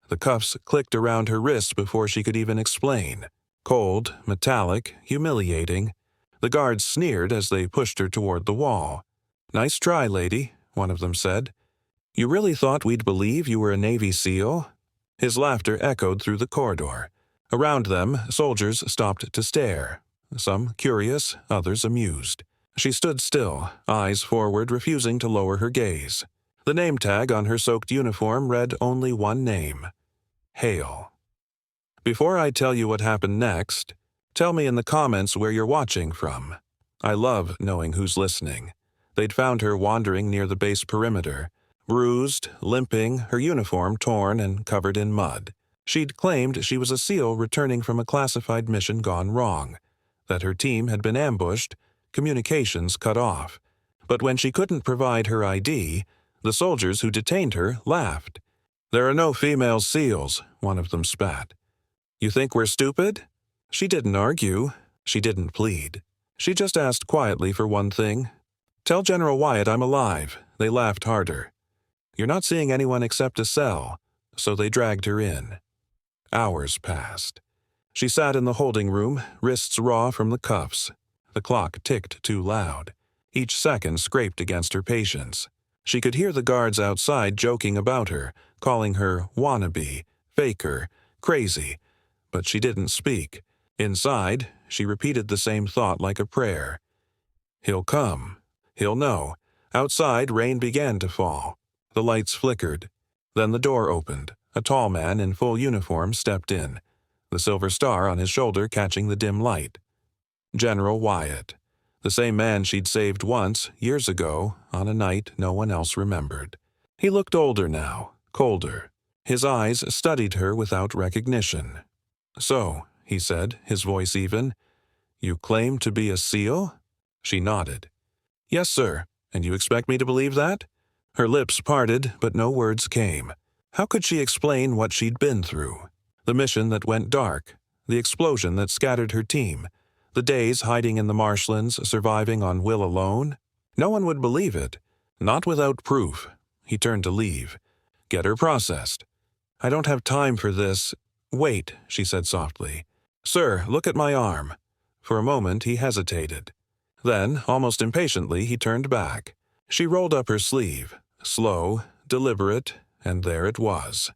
The cuffs clicked around her wrists before she could even explain. Cold, metallic, humiliating. The guards sneered as they pushed her toward the wall. "Nice try, lady," one of them said. "You really thought we'd believe you were a Navy SEAL?" His laughter echoed through the corridor. Around them, soldiers stopped to stare, some curious, others amused. She stood still, eyes forward, refusing to lower her gaze. The name tag on her soaked uniform read only one name: Hale. "Before I tell you what happened next, tell me in the comments where you're watching from. I love knowing who's listening." They'd found her wandering near the base perimeter, bruised, limping, her uniform torn and covered in mud. She'd claimed she was a SEAL returning from a classified mission gone wrong, that her team had been ambushed, communications cut off. But when she couldn't provide her ID, the soldiers who detained her laughed. "There are no female SEALs," one of them spat. "You think we're stupid?" She didn't argue. She didn't plead. She just asked quietly for one thing. "Tell General Wyatt I'm alive." They laughed harder. "You're not seeing anyone except a cell." So they dragged her in. Hours passed. She sat in the holding room, wrists raw from the cuffs. The clock ticked too loud. Each second scraped against her patience. She could hear the guards outside joking about her, calling her wannabe, faker, crazy, but she didn't speak. Inside, she repeated the same thought like a prayer. He'll come. He'll know. Outside, rain began to fall. The lights flickered. Then the door opened. A tall man in full uniform stepped in, the silver star on his shoulder catching the dim light. General Wyatt, the same man she'd saved once, years ago, on a night no one else remembered. He looked older now, colder. His eyes studied her without recognition. "So," he said, his voice even, "you claim to be a SEAL?" She nodded. "Yes, sir. And you expect me to believe that?" Her lips parted, but no words came. How could she explain what she'd been through? The mission that went dark, the explosion that scattered her team, the days hiding in the marshlands, surviving on will alone? No one would believe it. Not without proof. He turned to leave. Get her processed. "I don't have time for this." "Wait," she said softly. "Sir, look at my arm." For a moment he hesitated. Then, almost impatiently, he turned back. She rolled up her sleeve, slow, deliberate, and there it was.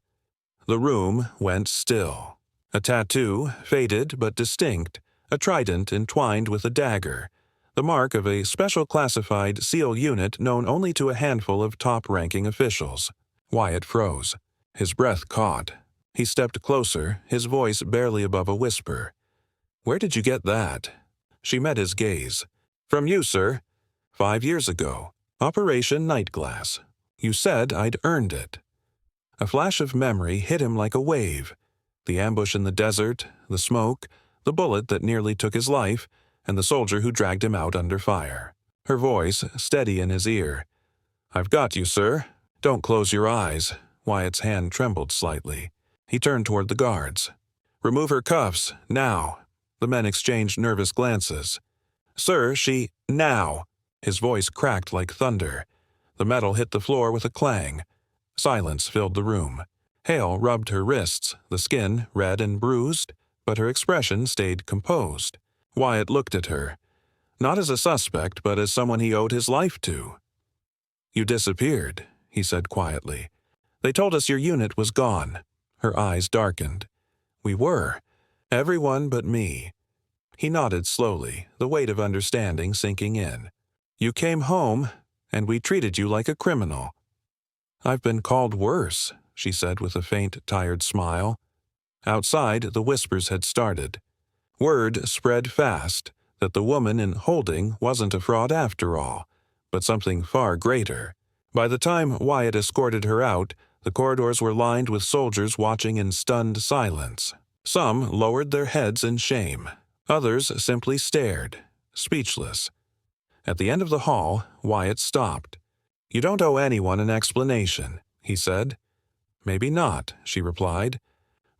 The room went still. A tattoo, faded but distinct, a trident entwined with a dagger, the mark of a special classified SEAL unit known only to a handful of top-ranking officials. Wyatt froze. His breath caught. He stepped closer, his voice barely above a whisper. "Where did you get that?" She met his gaze. "From you, sir. 5 years ago. Operation Nightglass. You said I'd earned it." A flash of memory hit him like a wave. The ambush in the desert, the smoke, the bullet that nearly took his life, and the soldier who dragged him out under fire. Her voice, steady in his ear. "I've got you, sir. Don't close your eyes." Wyatt's hand trembled slightly. He turned toward the guards. "Remove her cuffs, now." The men exchanged nervous glances. "Sir, she—" "Now!" His voice cracked like thunder. The metal hit the floor with a clang. Silence filled the room. Hale rubbed her wrists, the skin red and bruised, but her expression stayed composed. Wyatt looked at her, not as a suspect, but as someone he owed his life to. "You disappeared," he said quietly. "They told us your unit was gone." Her eyes darkened. "We were. Everyone but me." He nodded slowly, the weight of understanding sinking in. "You came home, and we treated you like a criminal." "I've been called worse," she said with a faint, tired smile. Outside, the whispers had started. Word spread fast that the woman in holding wasn't a fraud after all, but something far greater. By the time Wyatt escorted her out, the corridors were lined with soldiers watching in stunned silence. Some lowered their heads in shame. Others simply stared, speechless. At the end of the hall, Wyatt stopped. "You don't owe anyone an explanation," he said. "Maybe not," she replied.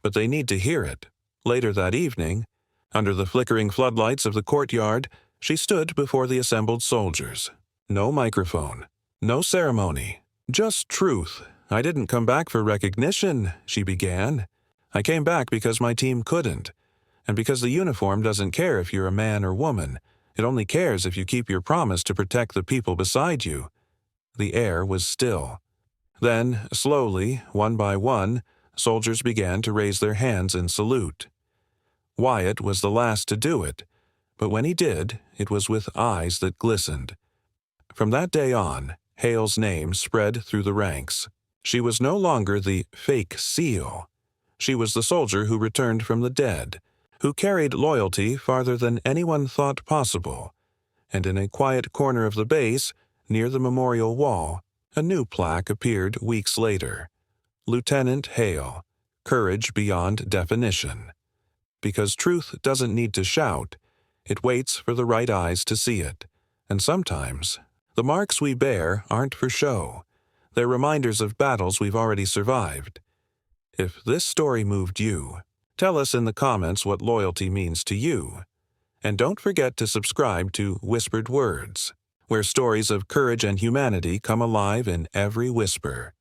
"But they need to hear it." Later that evening, under the flickering floodlights of the courtyard, she stood before the assembled soldiers. No microphone, no ceremony, just truth, I didn't come back for recognition," she began. "I came back because my team couldn't. And because the uniform doesn't care if you're a man or woman. It only cares if you keep your promise to protect the people beside you." The air was still. Then, slowly, one by one, soldiers began to raise their hands in salute. Wyatt was the last to do it, but when he did, it was with eyes that glistened. From that day on, Hale's name spread through the ranks. She was no longer the fake SEAL. She was the soldier who returned from the dead, who carried loyalty farther than anyone thought possible. And in a quiet corner of the base, near the memorial wall, a new plaque appeared weeks later. Lieutenant Hale, Courage Beyond Definition. Because truth doesn't need to shout, it waits for the right eyes to see it. And sometimes, the marks we bear aren't for show. They're reminders of battles we've already survived. If this story moved you, tell us in the comments what loyalty means to you. And don't forget to subscribe to Whispered Words, where stories of courage and humanity come alive in every whisper.